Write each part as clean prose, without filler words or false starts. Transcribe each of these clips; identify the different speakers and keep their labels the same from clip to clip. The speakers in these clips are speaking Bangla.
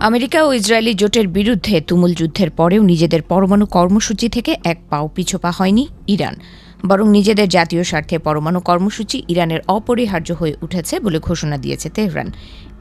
Speaker 1: আমেরিকা ও ইসরায়েলি জোটের বিরুদ্ধে তুমুল যুদ্ধের পরেও নিজেদের পরমাণু কর্মসূচি থেকে এক পাও পিছপা হয়নি ইরান, বরং নিজেদের জাতীয় স্বার্থে পরমাণু কর্মসূচি ইরানের অপরিহার্য হয়ে উঠেছে বলে ঘোষণা দিয়েছে তেহরান।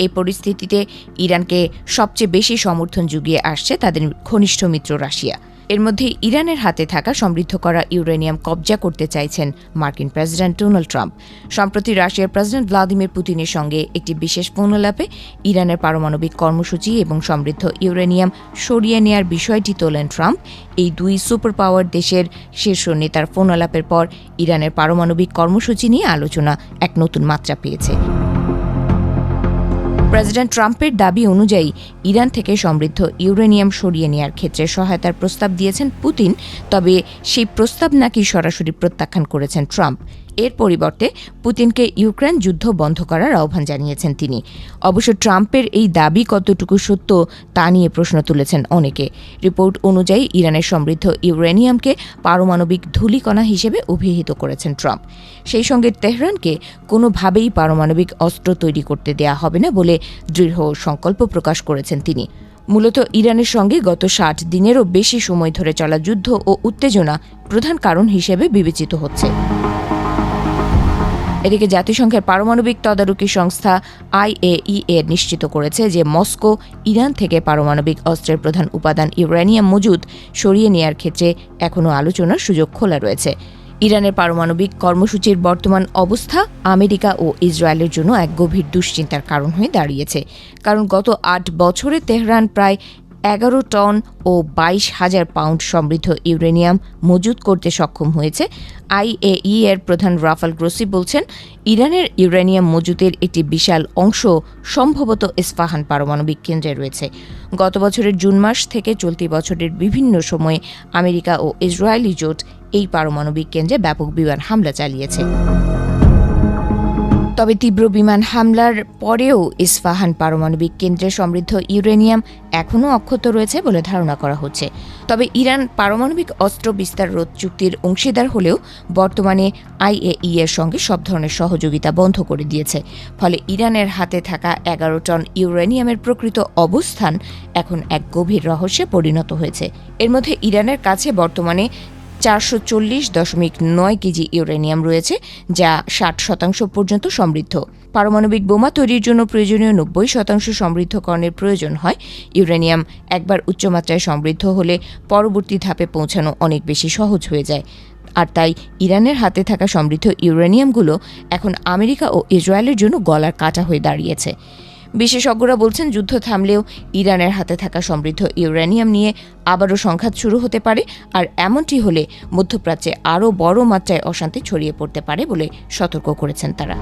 Speaker 1: এই পরিস্থিতিতে ইরানকে সবচেয়ে বেশি সমর্থন জুগিয়ে আসছে তাদের ঘনিষ্ঠ মিত্র রাশিয়া। এর মধ্যে ইরানের হাতে থাকা সমৃদ্ধ করা ইউরেনিয়াম কবজা করতে চাইছেন মার্কিন প্রেসিডেন্ট ডোনাল্ড ট্রাম্প। সম্প্রতি রাশিয়ার প্রেসিডেন্ট ভ্লাদিমির পুতিনের সঙ্গে একটি বিশেষ ফোনালাপে ইরানের পারমাণবিক কর্মসূচি এবং সমৃদ্ধ ইউরেনিয়াম সরিয়ে নেয়ার বিষয়টি তোলেন ট্রাম্প। এই দুই সুপার পাওয়ার দেশের শীর্ষ নেতার ফোনালাপের পর ইরানের পারমাণবিক কর্মসূচি নিয়ে আলোচনা এক নতুন মাত্রা পেয়েছে। প্রেসিডেন্ট ট্রাম্পের দাবি অনুযায়ী ইরান থেকে সমৃদ্ধ ইউরেনিয়াম সরিয়ে নেওয়ার ক্ষেত্রে সহায়তার প্রস্তাব দিয়েছেন পুতিন, তবে সেই প্রস্তাব নাকি সরাসরি প্রত্যাখ্যান করেছেন ট্রাম্প। এর পরিবর্তে পুতিনকে ইউক্রেন যুদ্ধ বন্ধ করার আহ্বান জানিয়েছেন তিনি। অবশ্য ট্রাম্পের এই দাবি কতটুকু সত্য তা নিয়ে প্রশ্ন তুলেছেন অনেকে। রিপোর্ট অনুযায়ী ইরানের সমৃদ্ধ ইউরেনিয়ামকে পারমাণবিক ধূলিকণা হিসেবে অভিহিত করেছেন ট্রাম্প। সেই সঙ্গে তেহরানকে কোনোভাবেই পারমাণবিক অস্ত্র তৈরি করতে দেয়া হবে না বলে দৃঢ় সংকল্প প্রকাশ করেছেন তিনি। মূলত ইরানের সঙ্গে গত ৬০ দিনেরও বেশি সময় ধরে চলা যুদ্ধ ও উত্তেজনা প্রধান কারণ হিসেবে বিবেচিত হচ্ছে। এদিকে জাতিসংঘের পারমাণবিক তদারকি সংস্থা IAEA নিশ্চিত করেছে যে মস্কো ইরান থেকে পারমাণবিক অস্ত্রের প্রধান উপাদান ইউরেনিয়াম মজুদ সরিয়ে নেয়ার ক্ষেত্রে এখনও আলোচনার সুযোগ খোলা রয়েছে। ইরানের পারমাণবিক কর্মসূচির বর্তমান অবস্থা আমেরিকা ও ইসরায়েলের জন্য এক গভীর দুশ্চিন্তার কারণ হয়ে দাঁড়িয়েছে, কারণ গত ৮ বছরে তেহরান প্রায় ১১ টন ও ২২,০০০ পাউন্ড সমৃদ্ধ ইউরেনিয়াম মজুত করতে সক্ষম হয়েছে। IAEA এর প্রধান রাফাল গ্রোসি বলছেন, ইরানের ইউরেনিয়াম মজুতের একটি বিশাল অংশ সম্ভবত ইস্পাহান পারমাণবিক কেন্দ্রে রয়েছে। গত বছরের জুন মাস থেকে চলতি বছরের বিভিন্ন সময়ে আমেরিকা ও ইসরায়েলি জোট এই পারমাণবিক কেন্দ্রে ব্যাপক বিমান হামলা চালিয়েছে। তবে তীব্র বিমান হামলার পরেও ইস্পাহান পারমাণবিক কেন্দ্রে সমৃদ্ধ ইউরেনিয়াম এখনও অক্ষত রয়েছে বলে ধারণা করা হচ্ছে। তবে ইরান পারমাণবিক অস্ত্র বিস্তার রোধ চুক্তির অংশীদার হলেও বর্তমানে IAEA এর সঙ্গে সব ধরনের সহযোগিতা বন্ধ করে দিয়েছে। ফলে ইরানের হাতে থাকা ১১ টন ইউরেনিয়ামের প্রকৃত অবস্থান এখন এক গভীর রহস্যে পরিণত হয়েছে। এর মধ্যে ইরানের কাছে বর্তমানে ৪৪.৯ কেজি ইউরেনিয়াম রয়েছে, যা ৬০% পর্যন্ত সমৃদ্ধ। পারমাণবিক বোমা তৈরির জন্য প্রয়োজনীয় ৯০% সমৃদ্ধকরণের প্রয়োজন হয়। ইউরেনিয়াম একবার উচ্চমাত্রায় সমৃদ্ধ হলে পরবর্তী ধাপে পৌঁছানো অনেক বেশি সহজ হয়ে যায়। আর তাই ইরানের হাতে থাকা সমৃদ্ধ ইউরেনিয়ামগুলো এখন আমেরিকা ও ইসরায়েলের জন্য গলার কাঁটা হয়ে দাঁড়িয়েছে। বিশেষজ্ঞরা বলছেন, যুদ্ধ থামলেও ইরানের হাতে থাকা সমৃদ্ধ ইউরেনিয়াম নিয়ে আবারও সংঘাত শুরু হতে পারে, আর এমনটি হলে মধ্যপ্রাচ্যে আরও বড় মাত্রায় অশান্তি ছড়িয়ে পড়তে পারে বলে সতর্ক করেছেন তারা।